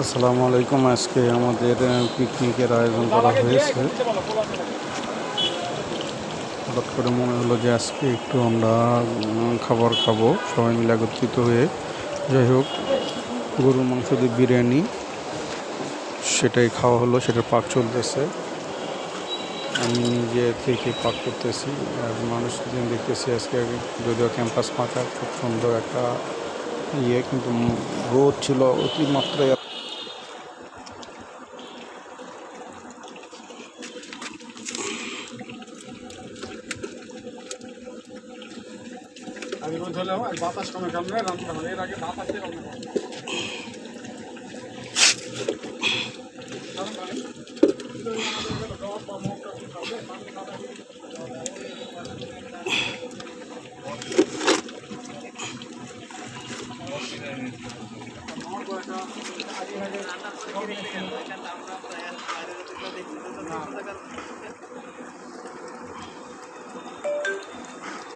আসসালামু আলাইকুম। আজকে আমাদের পিকনিকের আয়োজন করা হয়েছে। হঠাৎ করে মনে হলো যে আজকে একটু আমরা খাবার খাবো সবাই মিলে একত্রিত হয়ে। যাই হোক, গরুর মাংস দিয়ে বিরিয়ানি সেটাই খাওয়া হলো, সেটার পাক চলতেছে। আমি নিজে থেকে পাক করতেছি আর মানুষজন দেখতেছি। আজকে যদিও ক্যাম্পাস ফাঁকা, খুব সুন্দর একটা কিন্তু রোদ ছিল অতিমাত্রায়। আমি রোদ হলেও বাতাস কমে কামড়ে রান্না হবে, এর আগে বাতাসে রান্না করবে।